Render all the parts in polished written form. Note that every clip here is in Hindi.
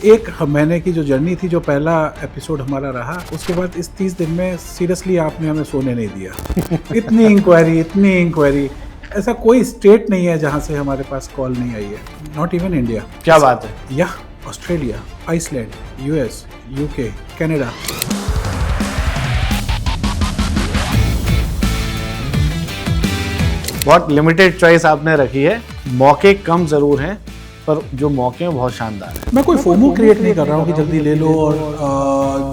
एक महीने की जो जर्नी थी, जो पहला एपिसोड हमारा रहा, उसके बाद इस 30 दिन में सीरियसली आपने हमें सोने नहीं दिया। इतनी इंक्वायरी, ऐसा कोई स्टेट नहीं है जहां से हमारे पास कॉल नहीं आई है, नॉट इवन इंडिया। क्या बात है। या Australia, Iceland, US, UK, Canada. बहुत लिमिटेड चॉइस आपने रखी है, मौके कम जरूर हैं पर जो मौके हैं बहुत शानदार है। मैं कोई फोमो क्रिएट नहीं कर रहा हूँ कि जल्दी ले लो और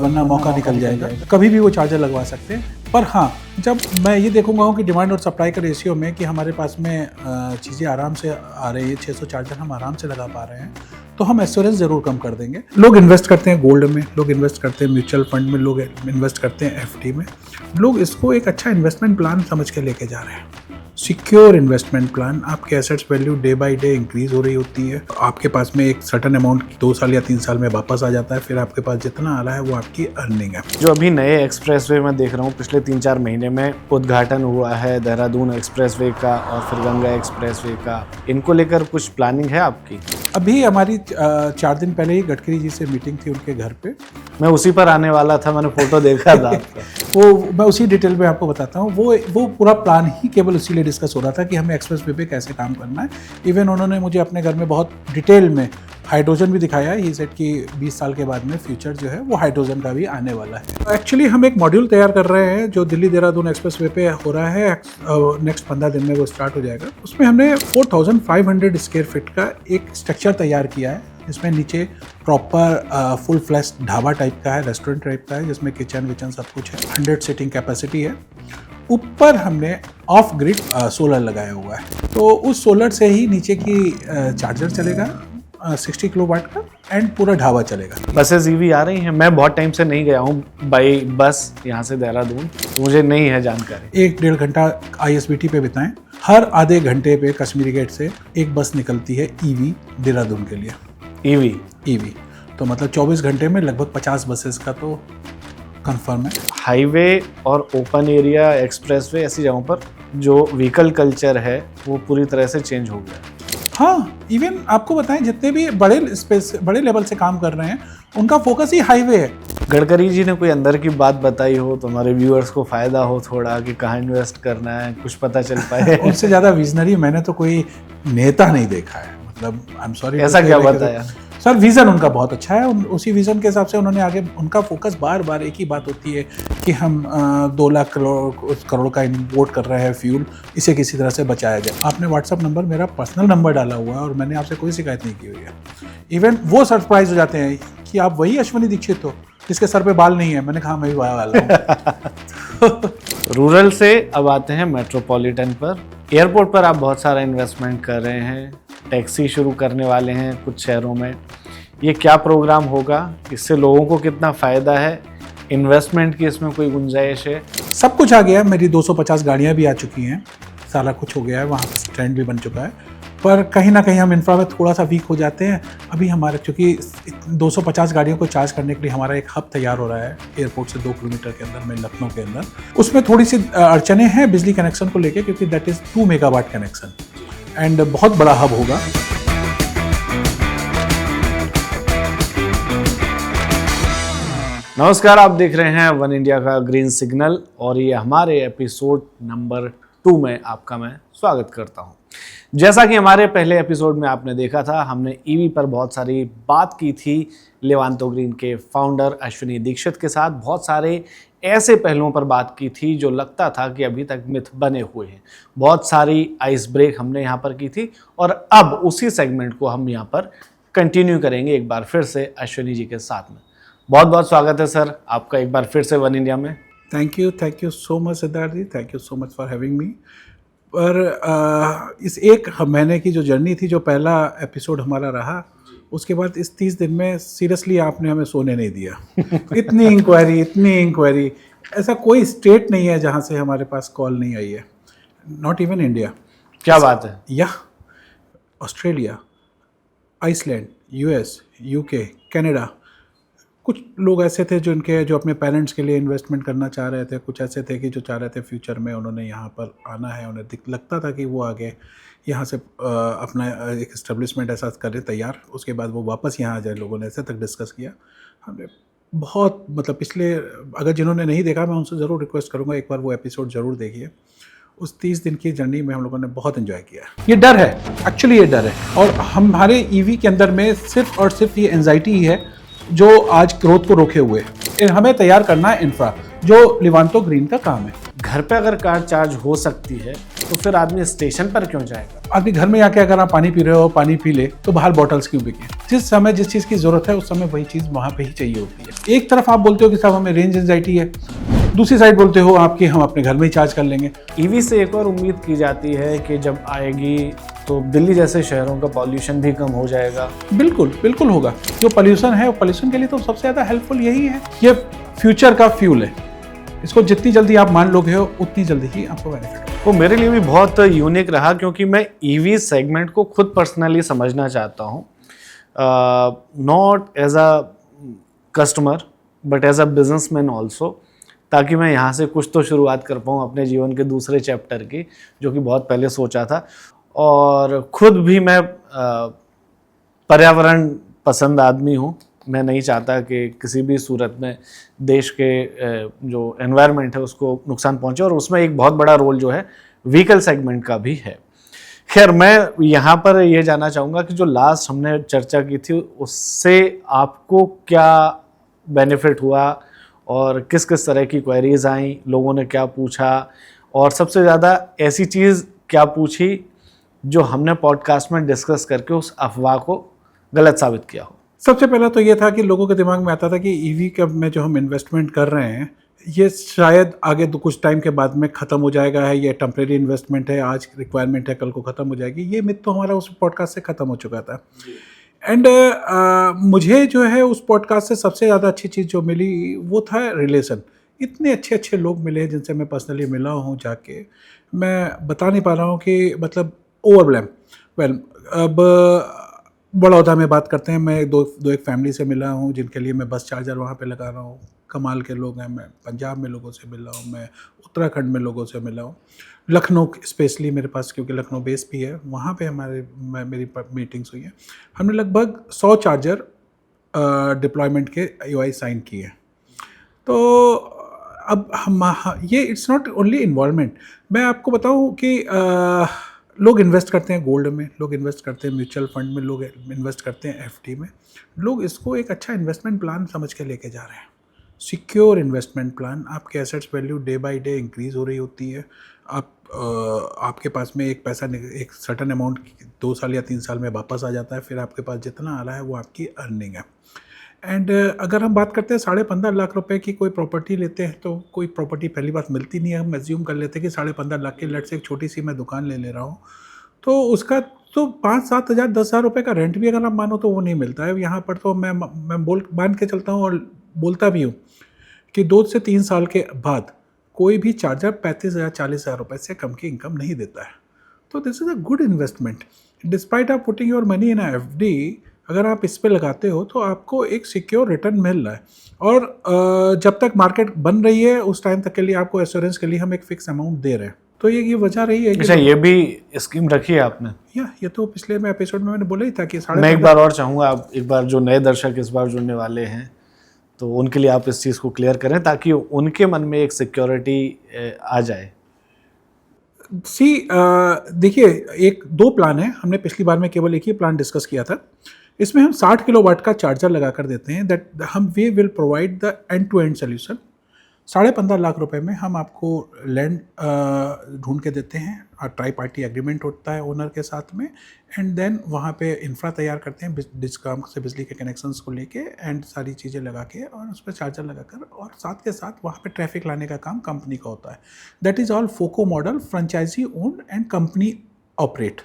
वरना मौका निकल जाएगा। कभी भी वो चार्जर लगवा सकते हैं, पर हाँ, जब मैं ये देखूंगा कि डिमांड और सप्लाई का रेशियो में कि हमारे पास में चीज़ें आराम से आ रही है, 600 चार्जर हम आराम से लगा पा रहे हैं, तो हम एश्योरेंस ज़रूर कम कर देंगे। लोग इन्वेस्ट करते हैं गोल्ड में, लोग इन्वेस्ट करते हैं म्यूचुअल फंड में, लोग इन्वेस्ट करते हैं एफडी में। लोग इसको एक अच्छा इन्वेस्टमेंट प्लान समझ के लेके जा रहे हैं। सिक्योर इन्वेस्टमेंट प्लान, आपके assets value day by day increase हो रही होती है। आपके पास में एक सर्टेन अमाउंट 2 साल या 3 साल में वापस आ जाता है, फिर आपके पास जितना आ रहा है वो आपकी अर्निंग है। जो अभी नए एक्सप्रेसवे में देख रहा हूँ, पिछले 3-4 महीने में उद्घाटन हुआ है देहरादून एक्सप्रेसवे का और फिर गंगा एक्सप्रेसवे का, इनको लेकर कुछ प्लानिंग है आपकी? अभी हमारी 4 दिन पहले ही गडकरी जी से मीटिंग थी उनके घर पे। मैं उसी पर आने वाला था, मैंने फोटो देखा था। वो मैं उसी डिटेल में आपको बताता हूँ। वो पूरा प्लान ही केवल इसीलिए डिस्कस हो रहा था कि हमें एक्सप्रेसवे पे कैसे काम करना है। इवन उन्होंने मुझे अपने घर में बहुत डिटेल में हाइड्रोजन भी दिखाया। ये सेट कि 20 साल के बाद में फ्यूचर जो है वो हाइड्रोजन का भी आने वाला है। एक्चुअली हम एक मॉड्यूल तैयार कर रहे हैं जो दिल्ली देहरादून एक्सप्रेसवे पे हो रहा है। नेक्स्ट 15 दिन में वो स्टार्ट हो जाएगा। उसमें हमने 4500 स्क्वायर फीट का एक स्ट्रक्चर तैयार किया है, जिसमें नीचे proper full flash dhaba type का है, रेस्टोरेंट टाइप का है, जिसमें किचन विचन सब कुछ है। 100 सीटिंग कैपेसिटी है। ऊपर हमने ऑफ ग्रिड सोलर लगाया हुआ है, तो उस सोलर से ही नीचे की चार्जर चलेगा 60 किलोवाट का, एंड पूरा ढाबा चलेगा। बसेस ईवी आ रही हैं? मैं बहुत टाइम से नहीं गया हूँ बाई बस यहाँ से देहरादून, तो मुझे नहीं है जानकारी। 1-1.5 घंटा ISBT पे बिताएं। हर आधे घंटे पे कश्मीरी गेट से एक बस निकलती है ईवी देहरादून के लिए। ईवी तो मतलब 24 घंटे में लगभग 50 बसेस का तो कंफर्म है। हाईवे और ओपन एरिया एक्सप्रेसवे ऐसी जगहों पर जो व्हीकल कल्चर है वो पूरी तरह से चेंज हो गया। हाँ, इवन आपको बताएं, जितने भी बड़े लेवल से काम कर रहे हैं उनका फोकस ही हाईवे है। गडकरी जी ने कोई अंदर की बात बताई हो तो हमारे व्यूअर्स को फायदा हो थोड़ा, कि कहाँ इन्वेस्ट करना है, कुछ पता चल पाए? उनसे ज़्यादा विजनरी मैंने तो कोई नेता नहीं देखा है। मतलब आई एम सॉरी, ऐसा क्या बताया? सर, विज़न उनका बहुत अच्छा है। उसी विज़न के हिसाब से उन्होंने आगे, उनका फोकस बार बार एक ही बात होती है कि हम 2 लाख करोड़ का इम्पोर्ट कर रहे हैं फ्यूल, इसे किसी तरह से बचाया जाए। आपने व्हाट्सअप नंबर मेरा पर्सनल नंबर डाला हुआ है और मैंने आपसे कोई शिकायत नहीं की हुई है। इवन वो सरप्राइज हो जाते हैं कि आप वही अश्विनी दीक्षित हो जिसके सर पे बाल नहीं है। मैंने कहा मैं भी वाला हूँ। रूरल से अब आते हैं मेट्रोपॉलिटन पर। एयरपोर्ट पर आप बहुत सारा इन्वेस्टमेंट कर रहे हैं, टैक्सी शुरू करने वाले हैं कुछ शहरों में। ये क्या प्रोग्राम होगा, इससे लोगों को कितना फ़ायदा है, इन्वेस्टमेंट की इसमें कोई गुंजाइश है? सब कुछ आ गया। मेरी 250 गाड़ियाँ भी आ चुकी हैं, सारा कुछ हो गया है, वहाँ पर स्टैंड भी बन चुका है। पर कहीं ना कहीं हम इंफ्रा में थोड़ा सा वीक हो जाते हैं। अभी हमारे, चूँकि 250 गाड़ियों को चार्ज करने के लिए हमारा एक हब तैयार हो रहा है एयरपोर्ट से 2 किलोमीटर के अंदर में, लखनऊ के अंदर। उसमें थोड़ी सी अड़चने हैं बिजली कनेक्शन को लेकर, क्योंकि that is 2 megawatt connection and बहुत बड़ा हब होगा। नमस्कार, आप देख रहे हैं वन इंडिया का ग्रीन सिग्नल और ये हमारे एपिसोड नंबर 2 में आपका मैं स्वागत करता हूं। जैसा कि हमारे पहले एपिसोड में आपने देखा था, हमने ईवी पर बहुत सारी बात की थी लेवांतो ग्रीन के फाउंडर अश्विनी दीक्षित के साथ। बहुत सारे ऐसे पहलुओं पर बात की थी जो लगता था कि अभी तक मिथ बने हुए हैं। बहुत सारी आइस ब्रेक हमने यहाँ पर की थी और अब उसी सेगमेंट को हम यहाँ पर कंटिन्यू करेंगे एक बार फिर से अश्विनी जी के साथ में। बहुत बहुत स्वागत है सर आपका एक बार फिर से वन इंडिया में। Thank you so much Siddharth ji, thank you so much for having me. पर इस एक महीने की जो जर्नी थी, जो पहला एपिसोड हमारा रहा, उसके बाद इस 30 दिन में सीरियसली आपने हमें सोने नहीं दिया। इतनी इंक्वायरी, ऐसा कोई स्टेट नहीं है जहां से हमारे पास कॉल नहीं आई है, नॉट इवन इंडिया। क्या बात है। या Australia, Iceland, US, UK, Canada. कुछ लोग ऐसे थे जो अपने पेरेंट्स के लिए इन्वेस्टमेंट करना चाह रहे थे। कुछ ऐसे थे कि जो चाह रहे थे फ्यूचर में उन्होंने यहाँ पर आना है, उन्हें लगता था कि वो आगे यहाँ से अपना एक इस्टेब्लिशमेंट ऐसा करें तैयार, उसके बाद वो वापस यहाँ आ जाए। लोगों ने ऐसे तक डिस्कस किया हमने बहुत, मतलब पिछले, अगर जिन्होंने नहीं देखा मैं उनसे ज़रूर रिक्वेस्ट करूँगा एक बार वो एपिसोड ज़रूर देखिए। उस 30 दिन की जर्नी में हम लोगों ने बहुत एंजॉय किया। ये डर है, एक्चुअली ये डर है, और हमारे ईवी के अंदर में सिर्फ और सिर्फ ये एंजाइटी ही है जो आज ग्रोथ को रोके हुए है। हमें तैयार करना है इंफ्रा, जो लिवांतो ग्रीन का काम है। घर पे अगर कार चार्ज हो सकती है तो फिर आदमी स्टेशन पर क्यों जाएगा? आदमी घर में आके अगर आप पानी पी रहे हो, पानी पी ले, तो बाहर बॉटल्स क्यों बिके? जिस समय जिस चीज़ की ज़रूरत है उस समय वही चीज़ वहाँ पे ही चाहिए होती है। एक तरफ आप बोलते हो कि साहब हमें रेंज एंजाइटी है, दूसरी साइड बोलते हो आपकी हम अपने घर में ही चार्ज कर लेंगे। ईवी से एक और उम्मीद की जाती है कि जब आएगी तो दिल्ली जैसे शहरों का पॉल्यूशन भी कम हो जाएगा। बिल्कुल बिल्कुल होगा। जो पॉल्यूशन है, पॉल्यूशन के लिए तो सबसे ज़्यादा हेल्पफुल यही है। ये फ्यूचर का फ्यूल है, इसको जितनी जल्दी आप मान लोगे हो उतनी जल्दी ही आपको बेनिफिट होगा। वो मेरे लिए भी बहुत यूनिक रहा, क्योंकि मैं ईवी सेगमेंट को खुद पर्सनली समझना चाहता हूँ, not as a customer but as a businessman also, ताकि मैं यहाँ से कुछ तो शुरुआत कर पाऊँ अपने जीवन के दूसरे चैप्टर की, जो कि बहुत पहले सोचा था। और खुद भी मैं पर्यावरण पसंद आदमी हूँ। मैं नहीं चाहता कि किसी भी सूरत में देश के जो एनवायरनमेंट है उसको नुकसान पहुँचे, और उसमें एक बहुत बड़ा रोल जो है व्हीकल सेगमेंट का भी है। खैर, मैं यहाँ पर ये जानना चाहूँगा कि जो लास्ट हमने चर्चा की थी उससे आपको क्या बेनिफिट हुआ, और किस किस तरह की क्वेरीज आई, लोगों ने क्या पूछा, और सबसे ज़्यादा ऐसी चीज़ क्या पूछी जो हमने पॉडकास्ट में डिस्कस करके उस अफवाह को गलत साबित किया हो? सबसे पहला तो ये था कि लोगों के दिमाग में आता था कि ईवी का में जो हम इन्वेस्टमेंट कर रहे हैं ये शायद आगे तो कुछ टाइम के बाद में ख़त्म हो जाएगा, है ये टेम्प्रेरी इन्वेस्टमेंट है, आज रिक्वायरमेंट है कल को ख़त्म हो जाएगी। ये मिथ तो हमारा उस पॉडकास्ट से ख़त्म हो चुका था। एंड मुझे जो है उस पॉडकास्ट से सबसे ज़्यादा अच्छी चीज़ जो मिली वो था रिलेशन। इतने अच्छे अच्छे लोग मिले जिनसे मैं पर्सनली मिला हूँ जाके, मैं बता नहीं पा रहा हूँ कि मतलब ओवरवेलम। वेल, अब बड़ौदा में बात करते हैं, मैं एक फैमिली से मिला हूँ जिनके लिए मैं बस चार्जर वहाँ पे लगा रहा हूँ। कमाल के लोग हैं। मैं पंजाब में लोगों से मिला हूँ, मैं उत्तराखंड में लोगों से मिला हूँ, लखनऊ स्पेशली मेरे पास क्योंकि लखनऊ बेस भी है, वहाँ पे मेरी मीटिंग्स हुई हैं। हमने लगभग 100 चार्जर डिप्लॉयमेंट के EOI साइन किए। तो अब हम ये इट्स नॉट ओनली इन्वॉल्वमेंट। मैं आपको बताऊँ कि लोग इन्वेस्ट करते हैं गोल्ड में, लोग इन्वेस्ट करते हैं म्यूचुअल फंड में, लोग इन्वेस्ट करते हैं FD में। लोग इसको एक अच्छा इन्वेस्टमेंट प्लान समझ के लेके जा रहे हैं। Secure investment plan. आपके assets value day by day increase हो रही होती है। आपके पास में एक पैसा एक सर्टन अमाउंट 2 साल या 3 साल में वापस आ जाता है, फिर आपके पास जितना आ रहा है वो आपकी अर्निंग है। एंड अगर हम बात करते हैं 15.5 लाख रुपए की कोई प्रॉपर्टी लेते हैं तो कोई प्रॉपर्टी पहली बात मिलती नहीं है। हम एज्यूम कर लेते हैं कि 15.5 लाख की, लेट से एक छोटी सी मैं दुकान ले रहा हूँ तो उसका तो 5-7 हज़ार 10,000 रुपये का रेंट भी अगर आप मानो तो वो नहीं मिलता है यहाँ पर। तो मैं मान के चलता हूँ और बोलता भी हूँ कि 2 से 3 साल के बाद कोई भी चार्जर 35,000 40,000 रुपये से कम की इनकम नहीं देता है। तो this is a good investment. Despite of putting your money in FD, अगर आप इस पे लगाते हो तो आपको एक सिक्योर रिटर्न मिल रहा है। और जब तक मार्केट बन रही है उस टाइम तक के लिए आपको एश्योरेंस के लिए हम एक फिक्स अमाउंट दे रहे हैं। तो ये वजह रही है। अच्छा, ये भी स्कीम रखी है आपने? ये तो पिछले में एपिसोड में मैंने बोला ही था कि मैं एक बार और चाहूँगा, आप एक बार जो नए दर्शक इस बार जुड़ने वाले हैं तो उनके लिए आप इस चीज़ को क्लियर करें ताकि उनके मन में एक सिक्योरिटी आ जाए। देखिए, 1-2 प्लान है। हमने पिछली बार में केवल एक ही प्लान डिस्कस किया था। इसमें हम 60 किलोवाट का चार्जर लगा कर देते हैं। That we will provide the end to end solution. 15.5 lakh रुपए में हम आपको लैंड ढूंढ के देते हैं और ट्राई पार्टी एग्रीमेंट होता है ओनर के साथ में। एंड देन वहाँ पे इंफ्रा तैयार करते हैं डिस्कॉम से बिजली के कनेक्शंस को लेके एंड सारी चीज़ें लगा के और उस पर चार्जर लगाकर, और साथ के साथ वहाँ पे ट्रैफिक लाने का काम कंपनी का होता है। That is all FOCO model, franchisee owned and company operate.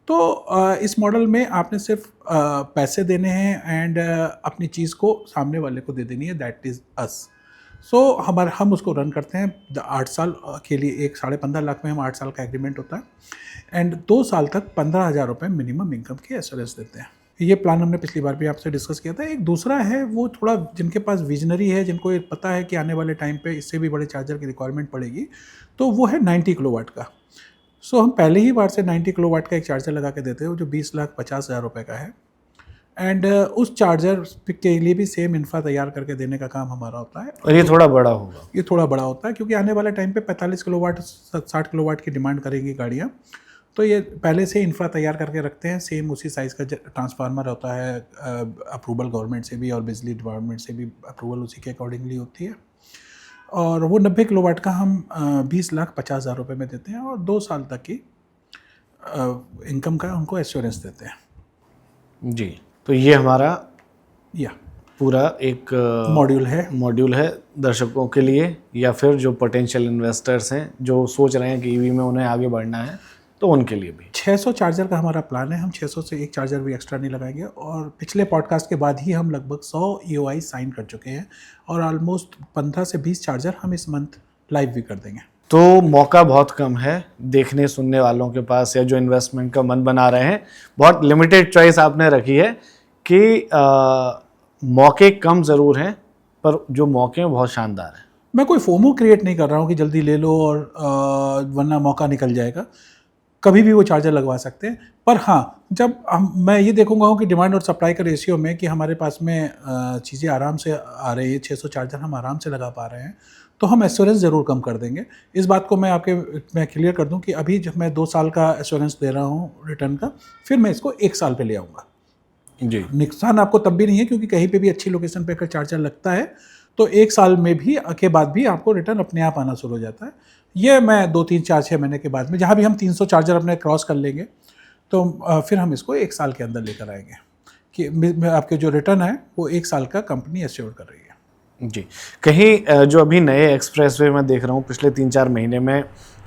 तो इस मॉडल में आपने सिर्फ पैसे देने हैं एंड अपनी चीज़ को सामने वाले को दे देनी है। दैट इज़ अस। सो हम उसको रन करते हैं 8 साल के लिए। 15.5 लाख में हम 8 साल का एग्रीमेंट होता है एंड 2 साल तक 15,000 रुपये मिनिमम इनकम की एश्योरेंस देते हैं। ये प्लान हमने पिछली बार भी आपसे डिस्कस किया था। एक दूसरा है वो थोड़ा जिनके पास विजनरी है, जिनको ये पता है कि आने वाले टाइम पे इससे भी बड़े चार्जर की रिक्वायरमेंट पड़ेगी, तो वो है 90 किलोवाट का। सो हम पहले ही बार से 90 किलोवाट का एक चार्जर लगा के देते हैं जो 20,50,000 रुपये का है। एंड उस चार्जर के लिए भी सेम इंफ्रा तैयार करके देने का काम हमारा होता है। और ये थोड़ा बड़ा होगा। ये थोड़ा बड़ा होता है क्योंकि आने वाले टाइम पे 45 किलोवाट 60 किलोवाट की डिमांड करेंगी गाड़ियाँ, तो ये पहले से इंफ्रा तैयार करके रखते हैं। सेम उसी साइज़ का ट्रांसफार्मर होता है, अप्रूवल गवर्नमेंट से भी और बिजली डिपार्टमेंट से भी अप्रूवल उसी के अकॉर्डिंगली होती है। और वो 90 किलोवाट का हम 20,50,000 रुपये में देते हैं और 2 साल तक की इनकम का उनको एश्योरेंस देते हैं। जी, तो ये हमारा या पूरा एक मॉड्यूल है दर्शकों के लिए, या फिर जो पोटेंशियल इन्वेस्टर्स हैं जो सोच रहे हैं कि ईवी में उन्हें आगे बढ़ना है, तो उनके लिए भी 600 चार्जर का हमारा प्लान है। हम 600 से एक चार्जर भी एक्स्ट्रा नहीं लगाएंगे और पिछले पॉडकास्ट के बाद ही हम लगभग 100 EOI साइन कर चुके हैं और ऑलमोस्ट 15 से 20 चार्जर हम इस मंथ लाइव भी कर देंगे। तो मौका बहुत कम है देखने सुनने वालों के पास, या जो इन्वेस्टमेंट का मन बना रहे हैं। बहुत लिमिटेड चॉइस आपने रखी है कि मौके कम ज़रूर हैं, पर जो मौके हैं बहुत शानदार हैं। मैं कोई फोमो क्रिएट नहीं कर रहा हूँ कि जल्दी ले लो और वरना मौका निकल जाएगा। कभी भी वो चार्जर लगवा सकते हैं। पर हाँ, जब मैं ये देखूंगा कि डिमांड और सप्लाई का रेशियो में कि हमारे पास में चीज़ें आराम से आ रही है, 600 चार्जर हम आराम से लगा पा रहे हैं, तो हम एश्योरेंस ज़रूर कम कर देंगे। इस बात को मैं क्लियर कर दूं कि अभी जब मैं 2 साल का एश्योरेंस दे रहा हूँ रिटर्न का, फिर मैं इसको 1 साल पे ले आऊँगा। जी, नुकसान आपको तब भी नहीं है क्योंकि कहीं पे भी अच्छी लोकेशन पे अगर चार्जर लगता है तो 1 साल में भी के बाद भी आपको रिटर्न अपने आप आना शुरू हो जाता है। ये मैं 2, 3, 4, 6 महीने के बाद में जहाँ भी हम 300 चार्जर अपने क्रॉस कर लेंगे तो फिर हम इसको 1 साल के अंदर लेकर आएंगे कि आपके जो रिटर्न है वो 1 साल का कंपनी एश्योर कर रही है। जी, कहीं जो अभी नए एक्सप्रेसवे मैं देख रहा हूँ पिछले 3-4 महीने में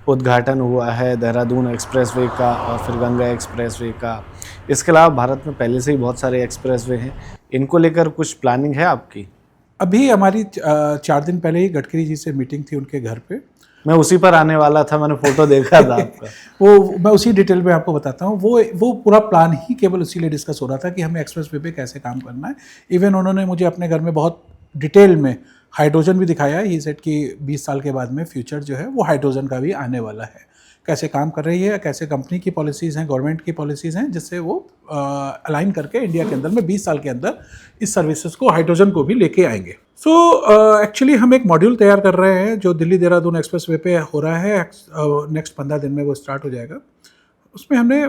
उद्घाटन हुआ है देहरादून एक्सप्रेसवे का और फिर गंगा एक्सप्रेसवे का। इसके अलावा भारत में पहले से ही बहुत सारे एक्सप्रेसवे हैं, इनको लेकर कुछ प्लानिंग है आपकी? अभी हमारी 4 दिन पहले ही गडकरी जी से मीटिंग थी उनके घर पे। मैं उसी पर आने वाला था, मैंने फोटो देखा था आपका। वो मैं उसी डिटेल में आपको बताता हूँ। वो पूरा प्लान ही केवल उसीलिए डिस्कस हो रहा था कि हमें एक्सप्रेसवे पे कैसे काम करना है। इवन उन्होंने मुझे अपने घर में बहुत डिटेल में हाइड्रोजन भी दिखाया है। ये सेट कि 20 साल के बाद में फ्यूचर जो है वो हाइड्रोजन का भी आने वाला है, कैसे काम कर रही है, कैसे कंपनी की पॉलिसीज़ हैं, गवर्नमेंट की पॉलिसीज़ हैं, जिससे वो अलाइन करके इंडिया के अंदर में 20 साल के अंदर इस सर्विसेज को, हाइड्रोजन को भी लेके आएंगे। सो एक्चुअली हम एक मॉड्यूल तैयार कर रहे हैं जो दिल्ली देहरादून एक्सप्रेसवे पे हो रहा है। नेक्स्ट 15 दिन में वो स्टार्ट हो जाएगा। उसमें हमने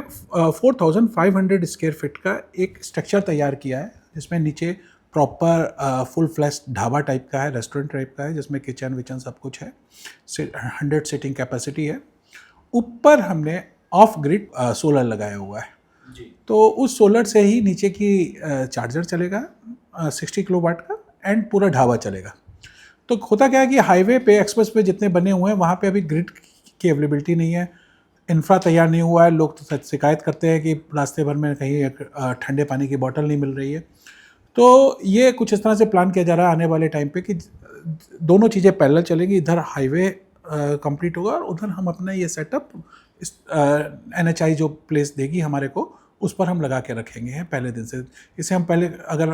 4,500 स्क्वायर फीट का एक स्ट्रक्चर तैयार किया है जिसमें नीचे proper full flash dhaba type का है, रेस्टोरेंट टाइप का है, जिसमें किचन विचन सब कुछ है। 100 सीटिंग कैपेसिटी है। ऊपर हमने ऑफ ग्रिड सोलर लगाया हुआ है जी। तो उस सोलर से ही नीचे की चार्जर चलेगा 60 किलोवाट का एंड पूरा ढाबा चलेगा। तो होता क्या है कि हाईवे पे, एक्सप्रेस पे जितने बने हुए हैं वहाँ पे अभी ग्रिड की अवेलेबिलिटी नहीं है, इंफ्रा तैयार नहीं हुआ है। लोग तो शिकायत करते हैं कि रास्ते भर में कहीं ठंडे पानी की बोतल नहीं मिल रही है। तो ये कुछ इस तरह से प्लान किया जा रहा है आने वाले टाइम पे कि दोनों चीज़ें पैरेलल चलेंगी। इधर हाईवे कंप्लीट होगा और उधर हम अपना ये सेटअप NHI जो प्लेस देगी हमारे को, उस पर हम लगा के रखेंगे हैं पहले दिन से। इसे हम पहले अगर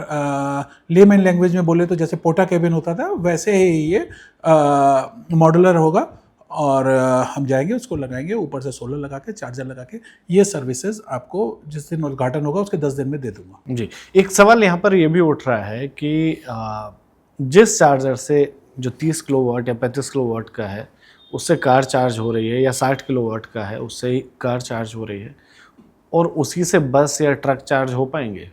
लेमैन लैंग्वेज में बोले तो जैसे पोटा केबिन होता था वैसे ही ये मॉड्यूलर होगा और हम जाएंगे उसको लगाएंगे, ऊपर से सोलर लगा के, चार्जर लगा के। ये सर्विसेज आपको जिस दिन उद्घाटन होगा उसके 10 दिन में दे दूंगा। जी, एक सवाल यहाँ पर ये भी उठ रहा है कि जिस चार्जर से जो 30 किलोवाट या 35 किलोवाट का है उससे कार चार्ज हो रही है, या 60 किलोवाट का है उससे ही कार चार्ज हो रही है, और उसी से बस या ट्रक चार्ज हो पाएंगे?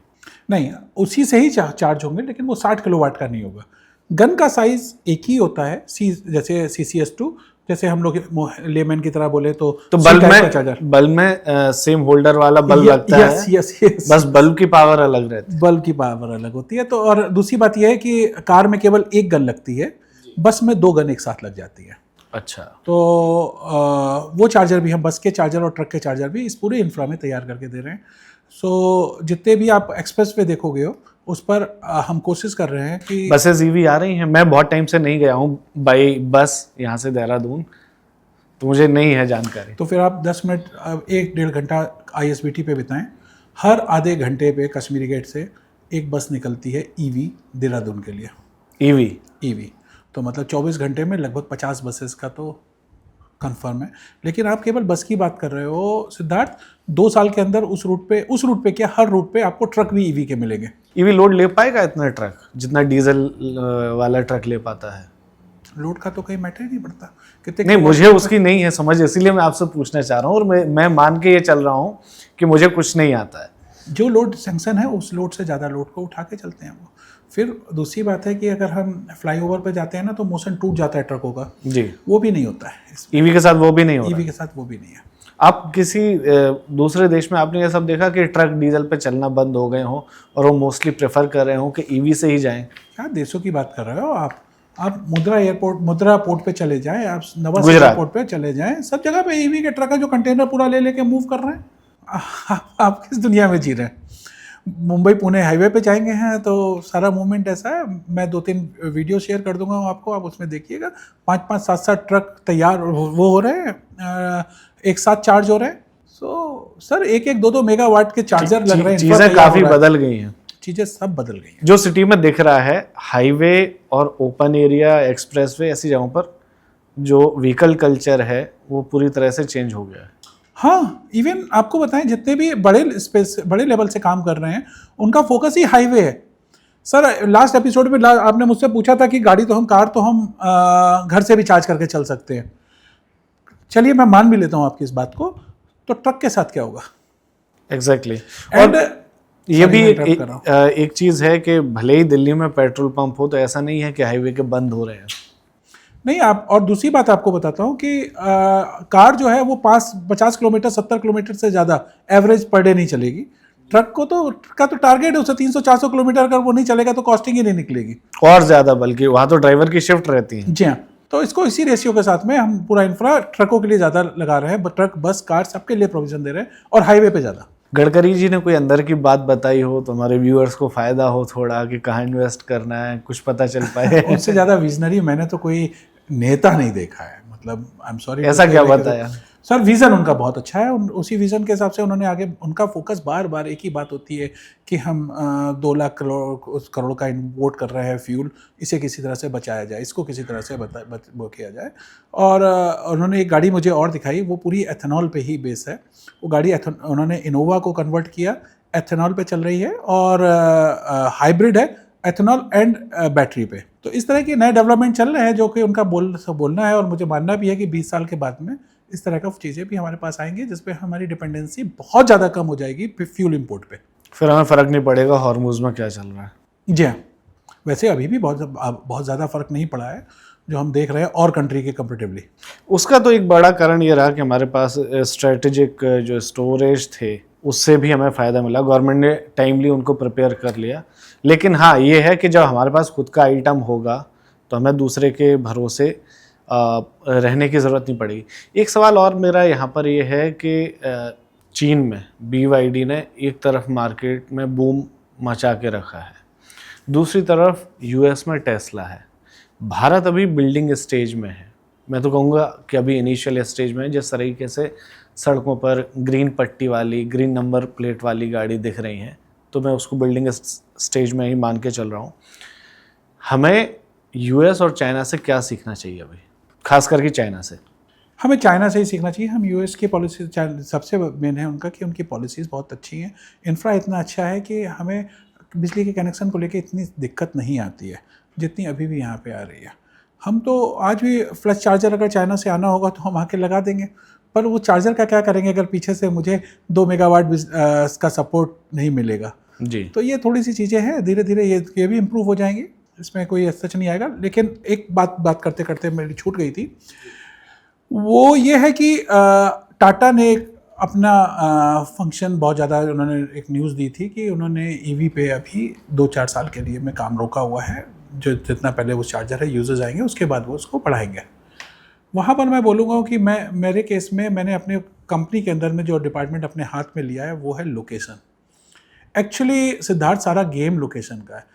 नहीं, उसी से ही चार्ज होंगे, लेकिन वो 60 किलोवाट का नहीं होगा। गन का साइज एक ही होता है, जैसे CCS2, जैसे हम लोग लेमैन की तरह बोले तो बल्ब में सेम होल्डर वाला बल्ब लगता है। यस। बस बल्ब की पावर अलग रहती है। बल्ब की पावर अलग होती है। तो और दूसरी बात यह है कि कार में केवल एक गन लगती है, बस में 2 गन एक साथ लग जाती है। अच्छा, तो वो चार्जर भी हम, बस के चार्जर और ट्रक के चार्जर भी इस पूरे इंफ्रा में तैयार करके दे रहे हैं। सो जितने भी आप एक्सप्रेस पे देखोगे हो उस पर हम कोशिश कर रहे हैं कि बसेस ईवी आ रही हैं। मैं बहुत टाइम से नहीं गया हूँ बाई बस यहाँ से देहरादून, तो मुझे नहीं है जानकारी। तो फिर आप 10 मिनट 1-1.5 घंटा ISBT पे बिताएं। हर आधे घंटे पे कश्मीरी गेट से एक बस निकलती है EV देहरादून के लिए। EV तो मतलब 24 घंटे में लगभग 50 बसेस का तो कंफर्म है। लेकिन आप केवल बस की बात कर रहे हो सिद्धार्थ, 2 साल के अंदर उस रूट पे क्या, हर रूट पे आपको ट्रक भी ईवी के मिलेंगे। ईवी लोड ले पाएगा इतना ट्रक जितना डीजल वाला ट्रक ले पाता है? लोड का तो कहीं मैटर ही नहीं पड़ता कितने नहीं, मुझे उसकी नहीं है समझ, इसीलिए मैं आपसे पूछना चाह रहा हूँ, और मैं मान के ये चल रहा हूँ कि मुझे कुछ नहीं आता है। जो लोड सैंक्शन है उस लोड से ज़्यादा लोड को उठा के चलते हैं वो। फिर दूसरी बात है कि अगर हम फ्लाईओवर पे जाते हैं ना तो मोशन टूट जाता है ट्रकों का, जी, वो भी नहीं होता है ईवी के साथ, वो भी नहीं हो रहा। ईवी के साथ वो भी नहीं है। आप किसी दूसरे देश में आपने ये सब देखा कि ट्रक डीजल पे चलना बंद हो गए हों और वो मोस्टली प्रेफर कर रहे हों कि ईवी से ही जाएं? क्या देशों की बात कर रहे हो आप मुद्रा पोर्ट पे चले जाएं, आप नवा गुजरात पोर्ट पे चले जाएं, सब जगह पे ईवी के ट्रक है जो कंटेनर पूरा ले लेके मूव कर रहे हैं। आप किस दुनिया में जी रहे हैं? मुंबई पुणे हाईवे पे जाएंगे हैं तो सारा मूवमेंट ऐसा है। मैं 2-3 वीडियो शेयर कर दूंगा आपको, आप उसमें देखिएगा। 5-5, 7-7 ट्रक तैयार वो हो रहे हैं, एक साथ चार्ज हो रहे हैं। सर 1-1, 2-2 मेगावाट के चार्जर लग रहे हैं। चीजें काफी बदल गई हैं, चीजें सब बदल गई हैं। जो सिटी में दिख रहा है, हाईवे और ओपन एरिया, एक्सप्रेसवे, ऐसी जगहों पर जो व्हीकल कल्चर है वो पूरी तरह से चेंज हो गया है। हाँ, इवन आपको बताएं जितने भी बड़े लेवल से काम कर रहे हैं उनका फोकस ही हाईवे है। सर लास्ट एपिसोड में आपने मुझसे पूछा था कि कार तो हम घर से भी चार्ज करके चल सकते हैं। चलिए मैं मान भी लेता हूँ आपकी इस बात को, तो ट्रक के साथ क्या होगा? एग्जैक्टली। और ये भी एक चीज है कि भले ही दिल्ली में पेट्रोल पंप हो तो ऐसा नहीं है कि हाईवे के बंद हो रहे हैं। नहीं, आप और दूसरी बात आपको बताता हूँ कि कार जो है वो 50 किलोमीटर 70 किलोमीटर से ज़्यादा एवरेज पर डे नहीं चलेगी। ट्रक का तो टारगेट है, उसे 300-400 किलोमीटर अगर वो नहीं चलेगा तो कॉस्टिंग ही नहीं निकलेगी, और ज़्यादा, बल्कि वहाँ तो ड्राइवर की शिफ्ट रहती है। जी हाँ, तो इसको इसी रेशियो के साथ में हम पूरा इंफ्रा ट्रकों के लिए ज़्यादा लगा रहे हैं। ट्रक, बस, कार सबके लिए प्रोविजन दे रहे हैं, और हाईवे पे ज़्यादा। गडकरी जी ने कोई अंदर की बात बताई हो तो हमारे व्यूअर्स को फायदा हो थोड़ा, कि कहाँ इन्वेस्ट करना है, कुछ पता चल पाए? उससे ज़्यादा विजनरी मैंने तो कोई नेता नहीं देखा है। मतलब आई एम सॉरी, ऐसा क्या बताया? सर विज़न उनका बहुत अच्छा है। उसी विज़न के हिसाब से उन्होंने आगे, उनका फोकस बार बार एक ही बात होती है कि हम 2 लाख करोड़ का इम्पोर्ट कर रहे हैं फ्यूल, इसे किसी तरह से बचाया जाए, इसको किसी तरह से वो किया जाए। और उन्होंने एक गाड़ी मुझे और दिखाई, वो पूरी एथेनॉल पे ही बेस है। वो गाड़ी उन्होंने इनोवा को कन्वर्ट किया, एथेनॉल पे चल रही है और हाइब्रिड है, एथेनॉल एंड बैटरी पे। तो इस तरह के नए डेवलपमेंट चल रहे हैं जो कि उनका बोलना है, और मुझे मानना भी है कि 20 साल के बाद में इस तरह का चीज़ें भी हमारे पास आएंगी जिसपे हमारी डिपेंडेंसी बहुत ज़्यादा कम हो जाएगी फ्यूल इंपोर्ट पे। फिर हमें फ़र्क नहीं पड़ेगा हॉर्मुज़ में क्या चल रहा है। जी हाँ, वैसे अभी भी बहुत ज़्यादा फ़र्क नहीं पड़ा है जो हम देख रहे हैं और कंट्री के कंपेरेटिवली। उसका तो एक बड़ा कारण ये रहा कि हमारे पास स्ट्रेटेजिक जो स्टोरेज थे उससे भी हमें फ़ायदा मिला, गवर्नमेंट ने टाइमली उनको प्रिपेयर कर लिया। लेकिन हाँ, ये है कि जब हमारे पास खुद का आइटम होगा तो हमें दूसरे के भरोसे रहने की ज़रूरत नहीं पड़ेगी। एक सवाल और मेरा यहाँ पर ये है कि चीन में BYD ने एक तरफ मार्केट में बूम मचा के रखा है, दूसरी तरफ US में टेस्ला है। भारत अभी बिल्डिंग स्टेज में है, मैं तो कहूँगा कि अभी इनिशियल स्टेज में है। जिस तरीके से सड़कों पर ग्रीन पट्टी वाली, ग्रीन नंबर प्लेट वाली गाड़ी दिख रही हैं, तो मैं उसको बिल्डिंग स्टेज में ही मान के चल रहा हूँ। हमें US और चाइना से क्या सीखना चाहिए अभी, खास करके चाइना से? हमें चाइना से ही सीखना चाहिए। हम US की पॉलिसी सबसे मेन है उनका कि उनकी पॉलिसीज़ बहुत अच्छी हैं। इंफ्रा इतना अच्छा है कि हमें बिजली के कनेक्शन को लेकर इतनी दिक्कत नहीं आती है जितनी अभी भी यहाँ पे आ रही है। हम तो आज भी फ्लश चार्जर अगर चाइना से आना होगा तो हम आके लगा देंगे, पर वो चार्जर का क्या करेंगे अगर पीछे से मुझे 2 मेगावाट का सपोर्ट नहीं मिलेगा जी। तो ये थोड़ी सी चीज़ें हैं, धीरे धीरे ये भी इम्प्रूव हो जाएंगी, इसमें कोई सच नहीं आएगा। लेकिन एक बात करते करते मेरी छूट गई थी, वो ये है कि टाटा ने अपना फंक्शन बहुत ज़्यादा, उन्होंने एक न्यूज़ दी थी कि उन्होंने ईवी पे अभी 2-4 साल के लिए में काम रोका हुआ है। जो जितना पहले वो चार्जर है यूजर्स आएंगे उसके बाद वो उसको बढ़ाएंगे। वहाँ पर मैं बोलूँगा कि मेरे केस में मैंने अपने कंपनी के अंदर में जो डिपार्टमेंट अपने हाथ में लिया है वो है लोकेशन। एक्चुअली सिद्धार्थ सारा गेम लोकेशन का है।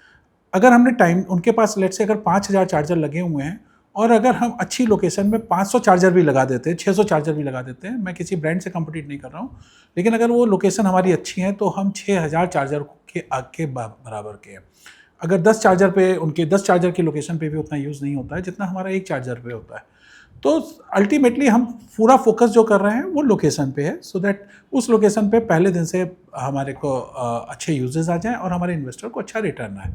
अगर हमने उनके पास लेट से अगर 5000 चार्जर लगे हुए हैं और अगर हम अच्छी लोकेशन में 500 चार्जर भी लगा देते हैं, 600 चार्जर भी लगा देते हैं, मैं किसी ब्रांड से कम्पिटिट नहीं कर रहा हूँ, लेकिन अगर वो लोकेशन हमारी अच्छी है तो हम 6000 चार्जर के आगे बराबर के हैं। अगर 10 चार्जर पे, उनके 10 चार्जर की लोकेशन पे भी उतना यूज़ नहीं होता है जितना हमारा एक चार्जर पे होता है। तो अल्टीमेटली हम पूरा फोकस जो कर रहे हैं वो लोकेशन पे है, सो दैट उस लोकेशन पे पहले दिन से हमारे को अच्छे यूजेस आ जाएं और हमारे इन्वेस्टर को अच्छा रिटर्न आए।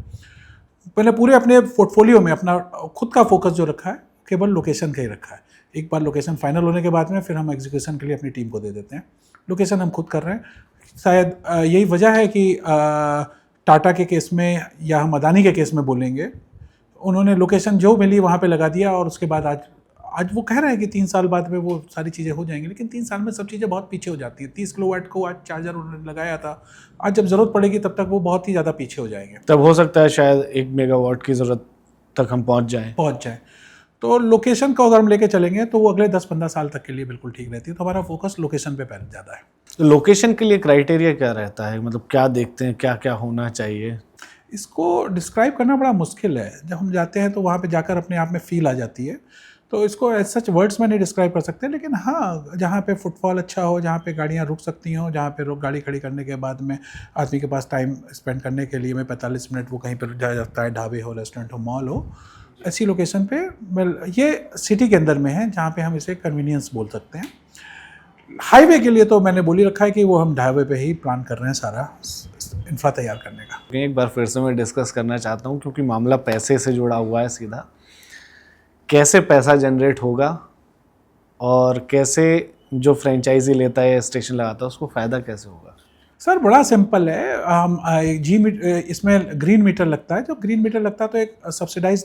पहले पूरे अपने पोर्टफोलियो में अपना खुद का फोकस जो रखा है केवल लोकेशन का ही रखा है। एक बार लोकेशन फाइनल होने के बाद में फिर हम एग्जीक्यूशन के लिए अपनी टीम को दे देते हैं। लोकेशन हम खुद कर रहे हैं। शायद यही वजह है कि टाटा के केस में या हम अदानी के केस में बोलेंगे, उन्होंने लोकेशन जो मिली वहाँ पे लगा दिया और उसके बाद आज वो कह रहे हैं कि 3 साल बाद में वो सारी चीज़ें हो जाएंगी, लेकिन 3 साल में सब चीज़ें बहुत पीछे हो जाती हैं। 30 किलोवाट को आज चार्जर उन्होंने लगाया था, आज जब ज़रूरत पड़ेगी तब तक वो बहुत ही ज़्यादा पीछे हो जाएंगे। तब हो सकता है शायद 1 मेगावाट की ज़रूरत तक हम पहुँच जाएँ। तो लोकेशन को अगर हम लेके चलेंगे तो वो अगले 10-15 साल तक के लिए बिल्कुल ठीक रहती है। तो हमारा फोकस लोकेशन पे पहले ज़्यादा है। तो लोकेशन के लिए क्राइटेरिया क्या रहता है, मतलब क्या देखते हैं, क्या क्या होना चाहिए? इसको डिस्क्राइब करना बड़ा मुश्किल है। जब हम जाते हैं तो वहाँ पे जाकर अपने आप में फील आ जाती है। तो इसको एज सच वर्ड्स में नहीं डिस्क्राइब कर सकते, लेकिन हाँ, जहाँ पे फुटफॉल अच्छा हो, जहाँ पे गाड़ियाँ रुक सकती हों, जहाँ पे गाड़ी खड़ी करने के बाद में आदमी के पास टाइम स्पेंड करने के लिए में 45 मिनट वो कहीं पर जा सकता है, ढाबे हो, रेस्टोरेंट हो, मॉल हो, ऐसी लोकेशन पे ये सिटी के अंदर में है जहाँ पे हम इसे कन्वीनियंस बोल सकते हैं। हाईवे के लिए तो मैंने बोल ही रखा है कि वो हम ढाबे पे ही प्लान कर रहे हैं सारा इंफ्रा तैयार करने का। एक बार फिर से मैं डिस्कस करना चाहता हूँ, क्योंकि मामला पैसे से जुड़ा हुआ है सीधा। कैसे पैसा जनरेट होगा और कैसे जो फ्रेंचाइजी लेता है, स्टेशन लगाता है, उसको फ़ायदा कैसे होगा? सर बड़ा सिंपल है। हम इसमें ग्रीन मीटर लगता है। जो ग्रीन मीटर लगता है तो एक सब्सिडाइज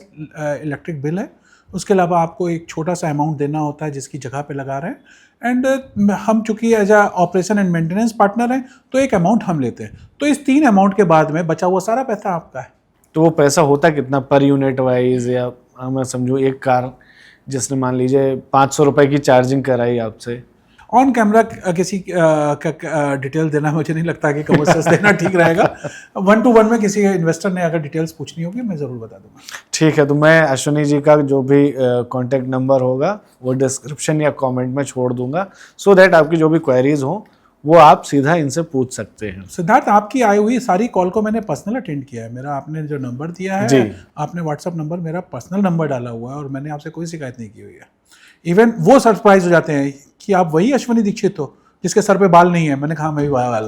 इलेक्ट्रिक बिल है। उसके अलावा आपको एक छोटा सा अमाउंट देना होता है जिसकी जगह पे लगा रहे हैं। एंड हम चूंकि as a operation and maintenance partner हैं तो एक अमाउंट हम लेते हैं। तो इस 3 अमाउंट के बाद में बचा हुआ सारा पैसा आपका है। तो वो पैसा होता कितना पर यूनिट वाइज, या मैं समझूँ एक कार जिसने मान लीजिए 500 रुपये की चार्जिंग कराई आपसे, ऑन कैमरा किसी का डिटेल देना मुझे नहीं लगता कि कमर्शियल्स देना ठीक रहेगा। 1-to-1 में किसी इन्वेस्टर ने अगर डिटेल्स पूछनी होगी मैं ज़रूर बता दूंगा। ठीक है, तो मैं अश्विनी जी का जो भी कॉन्टैक्ट नंबर होगा वो डिस्क्रिप्शन या कमेंट में छोड़ दूंगा, सो दैट आपकी जो भी क्वेरीज हो वो आप सीधा इनसे पूछ सकते हैं। सिद्धार्थ, आपकी आई हुई सारी कॉल को मैंने पर्सनल अटेंड किया है। मेरा आपने जो नंबर दिया है, आपने व्हाट्सअप नंबर मेरा पर्सनल नंबर डाला हुआ है और मैंने आपसे कोई शिकायत नहीं की हुई है। इवन वो सरप्राइज हो जाते हैं कि आप वही अश्विनी दीक्षित हो जिसके सर पे बाल नहीं है। मैंने कहा मैं भी बाल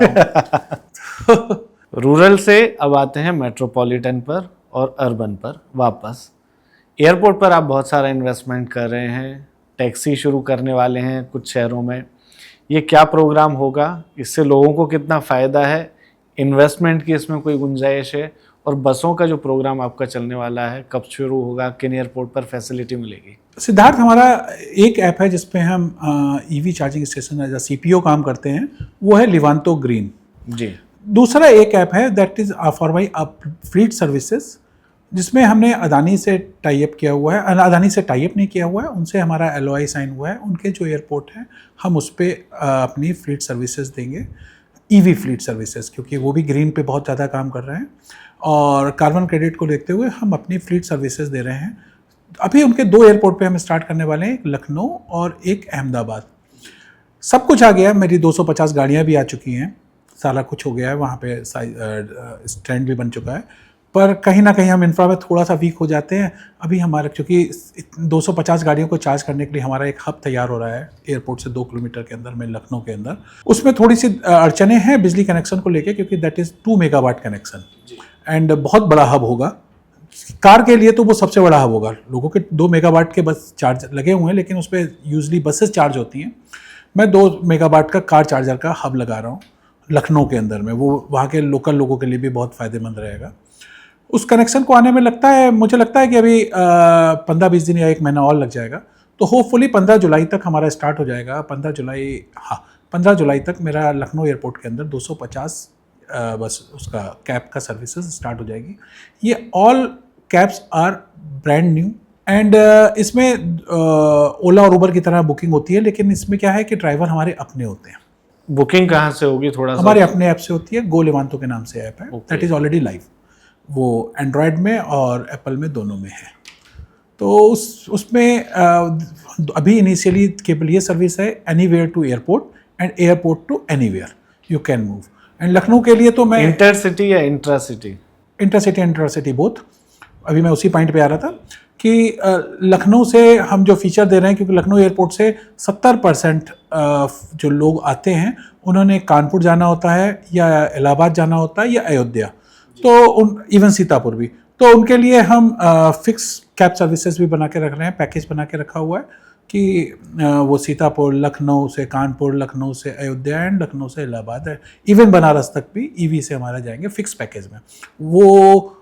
हूँ। रूरल से अब आते हैं मेट्रोपॉलिटन पर और अर्बन पर वापस। एयरपोर्ट पर आप बहुत सारा इन्वेस्टमेंट कर रहे हैं, टैक्सी शुरू करने वाले हैं कुछ शहरों में। ये क्या प्रोग्राम होगा, इससे लोगों को कितना फ़ायदा है, इन्वेस्टमेंट की इसमें कोई गुंजाइश है, और बसों का जो प्रोग्राम आपका चलने वाला है कब शुरू होगा, किन एयरपोर्ट पर फैसिलिटी मिलेगी? सिद्धार्थ, हमारा एक ऐप है जिसपे हम EV charging station as CPO काम करते हैं, वो है लिवांतो ग्रीन जी। दूसरा एक ऐप है that is for my fleet services, जिसमें हमने अदानी से टाई अप किया हुआ है। अदानी से टाई अप नहीं किया हुआ है, उनसे हमारा LOI साइन हुआ है। उनके जो एयरपोर्ट हैं हम उस पर अपनी फ्लीट सर्विसेज देंगे, EV फ्लीट सर्विसेज, क्योंकि वो भी ग्रीन पे बहुत ज़्यादा काम कर रहे हैं और कार्बन क्रेडिट को देखते हुए हम अपनी फ्लीट सर्विसेज दे रहे हैं। अभी उनके 2 एयरपोर्ट पे हम स्टार्ट करने वाले हैं, एक लखनऊ और एक अहमदाबाद। सब कुछ आ गया, मेरी 250 गाड़ियाँ भी आ चुकी हैं, सारा कुछ हो गया है, वहाँ पे स्टैंड भी बन चुका है। पर कहीं ना कहीं हम इंफ्रा में थोड़ा सा वीक हो जाते हैं। अभी हमारा क्योंकि 250 गाड़ियों को चार्ज करने के लिए हमारा एक हब तैयार हो रहा है एयरपोर्ट से 2 किलोमीटर के अंदर में, लखनऊ के अंदर। उसमें थोड़ी सी अड़चने हैं बिजली कनेक्शन को लेके, क्योंकि that is 2 megawatt connection and बहुत बड़ा हब होगा। कार के लिए तो वो सबसे बड़ा हब होगा। लोगों के 2 मेगावाट के बस चार्ज लगे हुए हैं, लेकिन उस पर यूजली बसेस चार्ज होती हैं। मैं 2 मेगावाट का कार चार्जर का हब लगा रहा हूँ लखनऊ के अंदर में, वो वहाँ के लोकल लोगों के लिए भी बहुत फ़ायदेमंद रहेगा। उस कनेक्शन को आने में लगता है, मुझे लगता है कि अभी 15-20 दिन या 1 महीना और लग जाएगा। तो होपफुली 15 जुलाई तक हमारा स्टार्ट हो जाएगा। 15 जुलाई तक मेरा लखनऊ एयरपोर्ट के अंदर 250 बस उसका कैब का सर्विसेज स्टार्ट हो जाएगी। ये all cabs are brand new and इसमें ओला और उबर की तरह बुकिंग होती है, लेकिन इसमें क्या है कि ड्राइवर हमारे अपने होते हैं। बुकिंग कहाँ से होगी? थोड़ा सा हमारे अपने ऐप से होती है, गो लिवांतो के नाम से ऐप है, दैट इज़ ऑलरेडी लाइव। वो एंड्रॉयड में और एप्पल में दोनों में है। तो उसमें अभी इनिशियली केवल ये सर्विस है, anywhere to airport and airport to anywhere you can move. And Lucknow के लिए तो मैं इंटरसिटी या इंट्रासिटी? Intercity both. अभी मैं उसी पॉइंट पे आ रहा था। कि लखनऊ से हम जो फीचर दे रहे हैं, क्योंकि लखनऊ एयरपोर्ट से 70% जो लोग आते हैं उन्होंने कानपुर जाना होता है या इलाहाबाद जाना होता है या अयोध्या, तो इवन सीतापुर भी, तो उनके लिए हम फिक्स कैब सर्विसेज भी बना के रख रहे हैं, पैकेज बना के रखा हुआ है कि वो सीतापुर, लखनऊ से कानपुर, लखनऊ से अयोध्या एंड लखनऊ से इलाहाबाद है, इवन बनारस तक भी ईवी से हमारा जाएंगे फिक्स पैकेज में। वो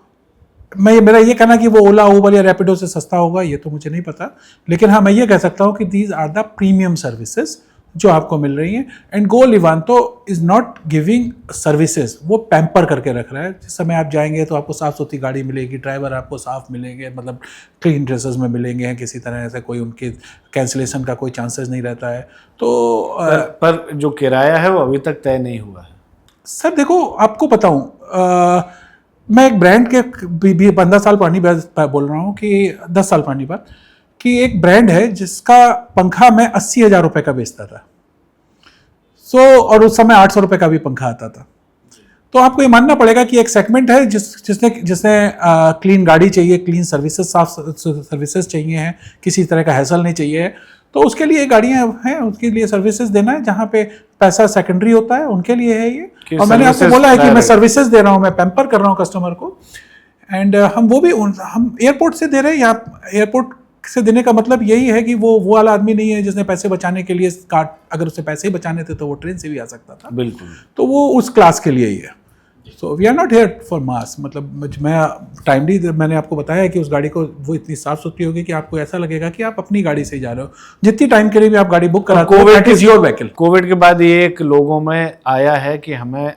मेरा ये कहना कि वो ओला, उबर या रैपिडो से सस्ता होगा ये तो मुझे नहीं पता, लेकिन हाँ मैं ये कह सकता हूँ कि these are the premium services जो आपको मिल रही हैं। And Go Livanto is not giving services, वो पैम्पर करके रख रहा है। जिस समय आप जाएंगे तो आपको साफ सुथरी गाड़ी मिलेगी, ड्राइवर आपको साफ मिलेंगे, मतलब क्लीन ड्रेसेस में मिलेंगे, किसी तरह से कोई उनके कैंसिलेशन का कोई चांसेस नहीं रहता है। तो पर जो किराया है वो अभी तक तय नहीं हुआ है। सर देखो, आपको बताऊँ, मैं एक ब्रांड के भी 15 साल पुरानी बात बोल रहा हूँ कि 10 साल पुरानी बात, कि एक ब्रांड है जिसका पंखा मैं 80,000 रुपये का बेचता था। और उस समय 800 रुपये का भी पंखा आता था। तो आपको ये मानना पड़ेगा कि एक सेगमेंट है जिसने क्लीन गाड़ी चाहिए, क्लीन सर्विसेज, साफ सर्विसेज चाहिए हैं, किसी तरह का हैसल नहीं चाहिए है, तो उसके लिए गाड़ियाँ हैं, उसके लिए सर्विसेज देना है। जहाँ पे पैसा सेकेंडरी होता है उनके लिए है ये। और मैंने आपको बोला है कि मैं सर्विसेज दे रहा हूँ, मैं पैम्पर कर रहा हूँ कस्टमर को। एंड हम वो भी हम एयरपोर्ट से दे रहे हैं। यहाँ एयरपोर्ट से देने का मतलब यही है कि वो वाला आदमी नहीं है जिसने पैसे बचाने के लिए कार्ड, अगर उसे पैसे ही बचाने थे तो वो ट्रेन से भी आ सकता था। बिल्कुल, तो वो उस क्लास के लिए ही है। So we are not here for mass. मतलब मैं टाइमली मैंने आपको बताया कि उस गाड़ी को वो इतनी साफ सुथरी होगी कि आपको ऐसा लगेगा कि आप अपनी गाड़ी से ही जा रहे हो। जितनी टाइम के लिए भी आप गाड़ी बुक कराते हो, that is your vehicle. Covid के बाद ये एक लोगों में आया है कि हमें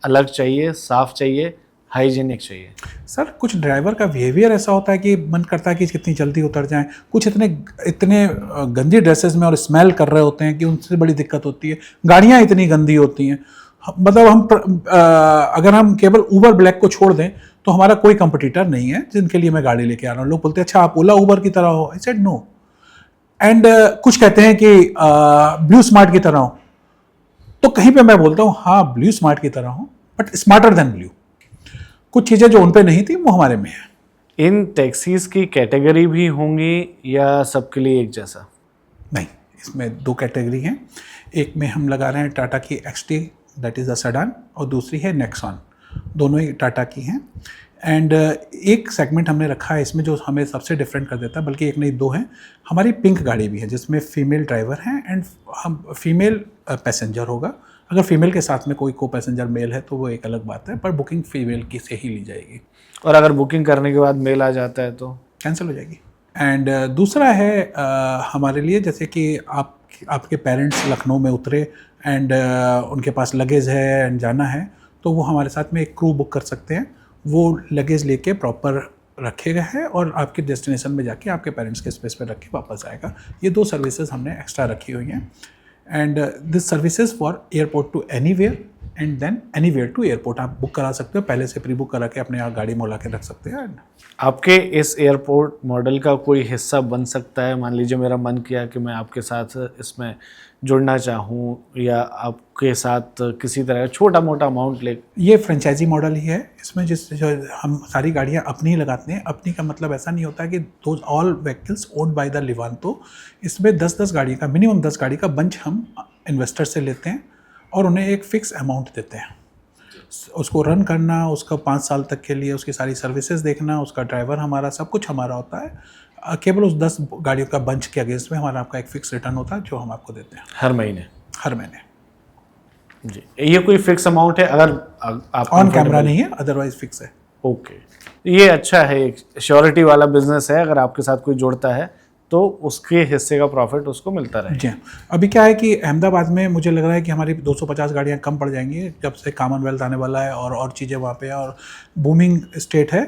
अलग चाहिए, साफ चाहिए, हाइजीनिक चाहिए। सर कुछ ड्राइवर का बिहेवियर ऐसा होता है कि मन करता है कि कितनी जल्दी उतर जाएं। कुछ इतने गंदी ड्रेसेस में और स्मेल कर रहे होते हैं कि उनसे बड़ी दिक्कत होती है। गाड़ियाँ इतनी गंदी होती हैं। मतलब अगर हम केवल उबर ब्लैक को छोड़ दें तो हमारा कोई कंपटीटर नहीं है जिनके लिए मैं गाड़ी लेके आ रहा हूँ। लोग बोलते हैं अच्छा आप ओला उबर की तरह हो। I said no. एंड कुछ कहते हैं कि ब्लू स्मार्ट की तरह हो, तो कहीं पे मैं बोलता हूँ हाँ ब्लू स्मार्ट की तरह हो, बट स्मार्टर देन ब्लू। कुछ चीज़ें जो उन पे नहीं थी वो हमारे में है। इन टैक्सीज की कैटेगरी भी होंगी या सबके लिए एक जैसा? नहीं, इसमें 2 कैटेगरी हैं। एक में हम लगा रहे हैं टाटा की XT, that is a sedan, और दूसरी है नेक्सॉन। दोनों ही टाटा की हैं। एंड एक सेगमेंट हमने रखा है इसमें जो हमें सबसे डिफरेंट कर देता है, बल्कि एक नहीं 2 हैं। हमारी पिंक गाड़ी भी है जिसमें फीमेल ड्राइवर हैं एंड हम फीमेल पैसेंजर होगा। अगर फीमेल के साथ में कोई को पैसेंजर मेल है तो वो एक अलग बात है, पर बुकिंग फीमेल की से ही ली जाएगी। और अगर बुकिंग करने के बाद मेल आ जाता है तो कैंसिल हो जाएगी। एंड दूसरा है हमारे लिए, जैसे कि आपके पेरेंट्स लखनऊ में उतरे एंड उनके पास लगेज है एंड जाना है, तो वो हमारे साथ में एक क्रू बुक कर सकते हैं। वो लगेज लेके प्रॉपर रखेगा है और आपके डेस्टिनेशन में जाके आपके पेरेंट्स के स्पेस पे रख के वापस आएगा। ये 2 सर्विसेज हमने एक्स्ट्रा रखी हुई हैं। And this services for airport to anywhere and then anywhere to airport. आप बुक करा सकते हो, पहले से प्री बुक करा के अपने यहाँ गाड़ी मोला के रख सकते हैं। आपके इस एयरपोर्ट मॉडल का कोई हिस्सा बन सकता है? मान लीजिए मेरा मन किया कि मैं आपके साथ इसमें जुड़ना चाहूँ या आपके साथ किसी तरह छोटा मोटा अमाउंट ले। ये फ्रेंचाइजी मॉडल ही है। इसमें जो हम सारी गाड़ियाँ अपनी ही लगाते हैं। अपनी का मतलब ऐसा नहीं होता कि those all vehicles owned by the Livanto. इसमें 10-10 गाड़ी का, मिनिमम 10 गाड़ी का बंच हम इन्वेस्टर से लेते हैं और उन्हें एक फ़िक्स अमाउंट देते हैं। उसको रन करना, उसका 5 साल तक के लिए उसकी सारी सर्विसेज देखना, उसका ड्राइवर हमारा, सब कुछ हमारा होता है। केवल उस 10 गाड़ियों का बंच के अगेंस्ट में हमारा आपका एक फ़िक्स रिटर्न होता है जो हम आपको देते हैं हर महीने। हर महीने जी। ये कोई फिक्स अमाउंट है? अगर आप ऑन कैमरा नहीं है, अदरवाइज फिक्स है। ओके, ये अच्छा है, एक श्योरिटी वाला बिजनेस है। अगर आपके साथ कोई जुड़ता है तो उसके हिस्से का प्रॉफिट उसको मिलता रहे। जी। अभी क्या है कि अहमदाबाद में मुझे लग रहा है कि हमारी 250 गाड़ियाँ कम पड़ जाएंगी जब से कॉमनवेल्थ आने वाला है और चीज़ें वहाँ पे, और बूमिंग स्टेट है।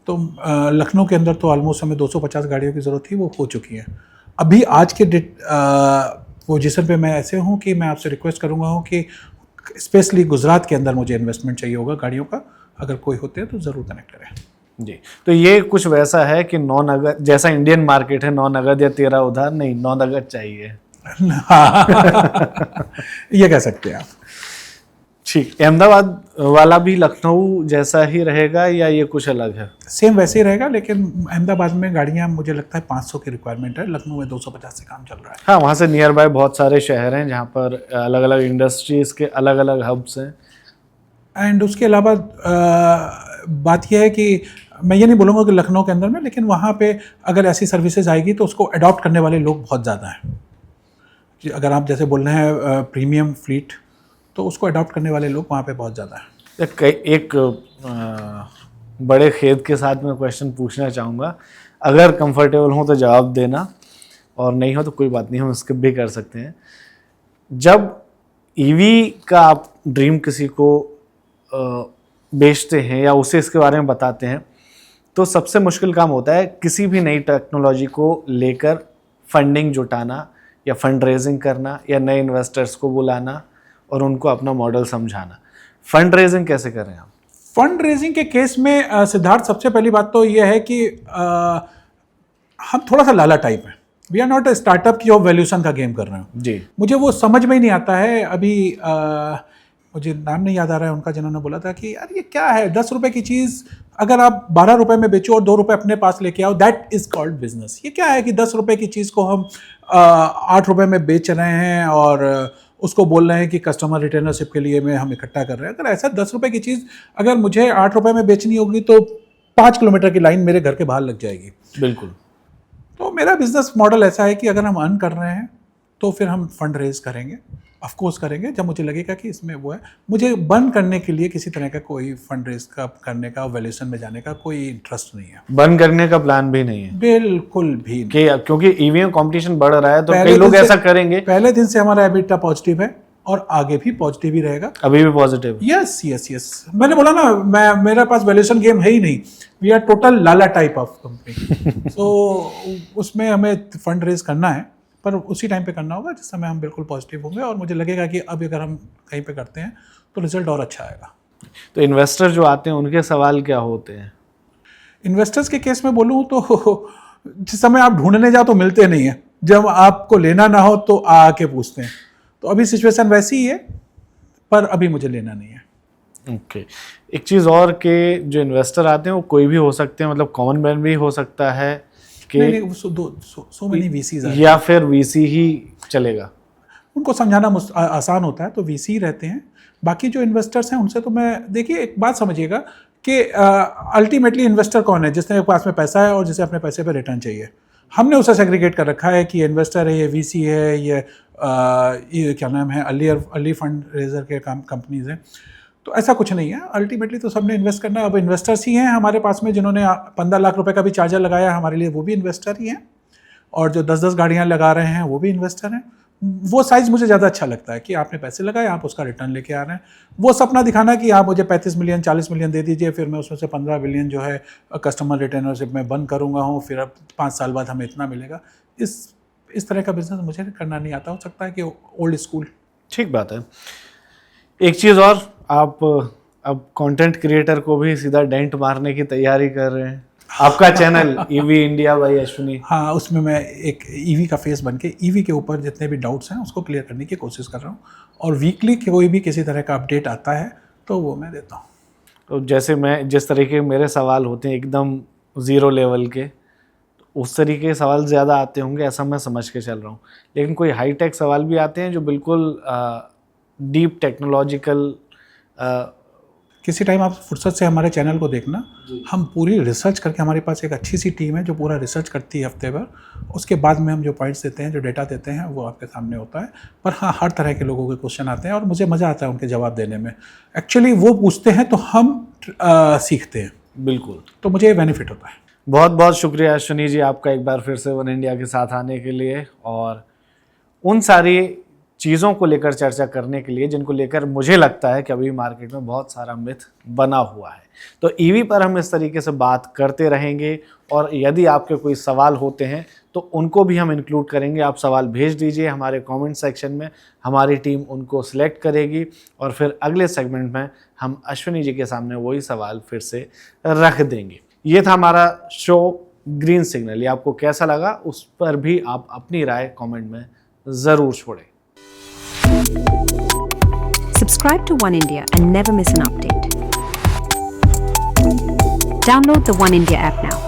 तो लखनऊ के अंदर तो ऑलमोस्ट हमें 250 गाड़ियों की ज़रूरत थी, वो हो चुकी है। अभी आज के पोजीशन पे मैं ऐसे हूँ कि मैं आपसे रिक्वेस्ट करूँगा कि स्पेशली गुजरात के अंदर मुझे इन्वेस्टमेंट चाहिए होगा गाड़ियों का। अगर कोई होते हैं तो ज़रूर कनेक्ट करें। जी। तो ये कुछ वैसा है कि 9 नगद, जैसा इंडियन मार्केट है 9 नगद या 13 उधार, नहीं 9 नगद चाहिए। ये कह सकते हैं आप। ठीक, अहमदाबाद वाला भी लखनऊ जैसा ही रहेगा या ये कुछ अलग है? सेम वैसे ही रहेगा, लेकिन अहमदाबाद में गाड़ियाँ मुझे लगता है 500 की रिक्वायरमेंट है, लखनऊ में 250 से काम चल रहा है। हाँ, वहाँ से नियर बाय बहुत सारे शहर हैं जहाँ पर अलग अलग इंडस्ट्रीज़ के अलग अलग हब्स हैं। एंड उसके अलावा बात यह है कि मैं ये नहीं बोलूँगा कि लखनऊ के अंदर में, लेकिन वहाँ पे अगर ऐसी सर्विसेज आएगी तो उसको अडॉप्ट करने वाले लोग बहुत ज़्यादा हैं। अगर आप जैसे बोल रहे हैं प्रीमियम फ्लीट, तो उसको अडॉप्ट करने वाले लोग वहाँ पे बहुत ज़्यादा हैं। एक बड़े खेद के साथ मैं क्वेश्चन पूछना चाहूँगा, अगर कंफर्टेबल हो तो जवाब देना, और नहीं हो तो कोई बात नहीं, हम स्किप भी कर सकते हैं। जब ईवी का आप ड्रीम किसी को बेचते हैं या उसे इसके बारे में बताते हैं, तो सबसे मुश्किल काम होता है किसी भी नई टेक्नोलॉजी को लेकर फंडिंग जुटाना या फंड रेजिंग करना या नए इन्वेस्टर्स को बुलाना और उनको अपना मॉडल समझाना। फंड रेजिंग कैसे करें आप? फंड रेजिंग के केस में सिद्धार्थ, सबसे पहली बात तो यह है कि हम थोड़ा सा लाला टाइप हैं। We are not a startup की जो वैल्यूशन का गेम कर रहे हो जी। मुझे वो समझ में ही नहीं आता है। अभी मुझे नाम नहीं याद आ रहा है उनका, जिन्होंने बोला था कि यार ये क्या है, 10 रुपए की चीज़ अगर आप 12 रुपए में बेचो और 2 रुपए अपने पास लेके आओ, दैट इज कॉल्ड बिजनेस। ये क्या है कि 10 रुपए की चीज़ को हम 8 रुपए में बेच रहे हैं और उसको बोल रहे हैं कि कस्टमर रिटेनरशिप के लिए में हम इकट्ठा कर रहे हैं। अगर ऐसा 10 रुपए की चीज़ अगर मुझे 8 रुपए में बेचनी होगी तो 5 किलोमीटर की लाइन मेरे घर के बाहर लग जाएगी। बिल्कुल। तो मेरा बिजनेस मॉडल ऐसा है कि अगर हम अर्न कर रहे हैं तो फिर हम फंड रेज करेंगे, ऑफ कोर्स करेंगे जब मुझे लगेगा कि इसमें वो है। मुझे बर्न करने के लिए किसी तरह का कोई फंड रेज का करने का, वैल्यूएशन में जाने का कोई इंटरेस्ट नहीं है। बर्न करने का प्लान भी नहीं है? बिल्कुल भी नहीं। क्योंकि ईवी में कंपटीशन बढ़ रहा है तो कई लोग ऐसा करेंगे। पहले दिन से हमारा एबिटा पॉजिटिव है और आगे भी पॉजिटिव ही रहेगा। अभी भी पॉजिटिव? यस यस यस, मैंने बोला ना, मेरा पास वैल्यूएशन गेम है ही नहीं। वी आर टोटल लाला टाइप ऑफ कंपनी। सो उसमें हमें फंड रेज करना है, पर उसी टाइम पे करना होगा जिस समय हम बिल्कुल पॉजिटिव होंगे और मुझे लगेगा कि अब अगर हम कहीं पे करते हैं तो रिजल्ट और अच्छा आएगा। तो इन्वेस्टर जो आते हैं उनके सवाल क्या होते हैं? इन्वेस्टर्स के केस में बोलूँ तो जिस समय आप ढूंढने जाओ तो मिलते नहीं है, जब आपको लेना ना हो तो आके पूछते हैं। तो अभी सिचुएशन वैसी ही है, पर अभी मुझे लेना नहीं है। ओके। एक चीज़ और के जो इन्वेस्टर आते हैं वो कोई भी हो सकते हैं, मतलब कॉमन मैन भी हो सकता है कि नहीं, सो मेनी वीसीज या फिर वीसी ही चलेगा? उनको समझाना आसान होता है तो वीसी रहते हैं। बाकी जो इन्वेस्टर्स हैं उनसे तो मैं, देखिए एक बात समझिएगा कि अल्टीमेटली इन्वेस्टर कौन है? जिसके पास में पैसा है और जिसे अपने पैसे पे रिटर्न चाहिए। हमने उसे सेग्रीगेट कर रखा है कि इन्वेस्टर है, ये वीसी है, ये क्या नाम है, अर्ली फंड रेजर के कंपनीज हैं। तो ऐसा कुछ नहीं है, अल्टीमेटली तो सबने इन्वेस्ट करना है। अब इन्वेस्टर्स ही हैं हमारे पास में जिन्होंने 15 लाख रुपए का भी चार्जर लगाया हमारे लिए, वो भी इन्वेस्टर ही हैं। और जो 10-10 गाड़ियाँ लगा रहे हैं वो भी इन्वेस्टर हैं। वो साइज़ मुझे ज़्यादा अच्छा लगता है कि आपने पैसे लगाए, आप उसका रिटर्न लेके आ रहे हैं। वो सपना दिखाना कि आप मुझे 35 मिलियन 40 मिलियन दे दीजिए, फिर मैं उसमें से 15 बिलियन जो है कस्टमर रिटेनरशिप में बंद करूँगा हूँ, फिर अब 5 साल बाद हमें इतना मिलेगा। इस तरह का बिजनेस मुझे करना नहीं आता। हो सकता है कि ओल्ड स्कूल। ठीक बात है। एक चीज़ और, आप अब कंटेंट क्रिएटर को भी सीधा डेंट मारने की तैयारी कर रहे हैं। आपका channel EV India by Ashwini, हाँ, उसमें मैं एक ईवी का फेस बन के ईवी के ऊपर जितने भी डाउट्स हैं उसको क्लियर करने की कोशिश कर रहा हूँ। और वीकली कोई भी किसी तरह का अपडेट आता है तो वो मैं देता हूँ। तो जैसे मैं जिस तरीके के मेरे सवाल होते हैं एकदम ज़ीरो लेवल के, तो उस तरीके के सवाल ज़्यादा आते होंगे ऐसा मैं समझ के चल रहा हूँ। लेकिन कोई हाई टेक सवाल भी आते हैं जो बिल्कुल डीप टेक्नोलॉजिकल। किसी टाइम आप फुर्सत से हमारे चैनल को देखना, हम पूरी रिसर्च करके, हमारे पास एक अच्छी सी टीम है जो पूरा रिसर्च करती है हफ्ते भर। उसके बाद में हम जो पॉइंट्स देते हैं, जो डेटा देते हैं, वो आपके सामने होता है। पर हाँ, हर तरह के लोगों के क्वेश्चन आते हैं और मुझे मज़ा आता है उनके जवाब देने में। एक्चुअली वो पूछते हैं तो हम सीखते हैं। बिल्कुल, तो मुझे बेनिफिट होता है। बहुत बहुत शुक्रिया अश्विनी जी आपका एक बार फिर से वन इंडिया के साथ आने के लिए और उन सारी चीज़ों को लेकर चर्चा करने के लिए जिनको लेकर मुझे लगता है कि अभी मार्केट में बहुत सारा मिथ बना हुआ है। तो ईवी पर हम इस तरीके से बात करते रहेंगे और यदि आपके कोई सवाल होते हैं तो उनको भी हम इंक्लूड करेंगे। आप सवाल भेज दीजिए हमारे कमेंट सेक्शन में, हमारी टीम उनको सिलेक्ट करेगी और फिर अगले सेगमेंट में हम अश्विनी जी के सामने वही सवाल फिर से रख देंगे। ये था हमारा शो ग्रीन सिग्नल। ये आपको कैसा लगा उस पर भी आप अपनी राय कमेंट में ज़रूर छोड़ें। Subscribe to One India and never miss an update. Download the One India app now.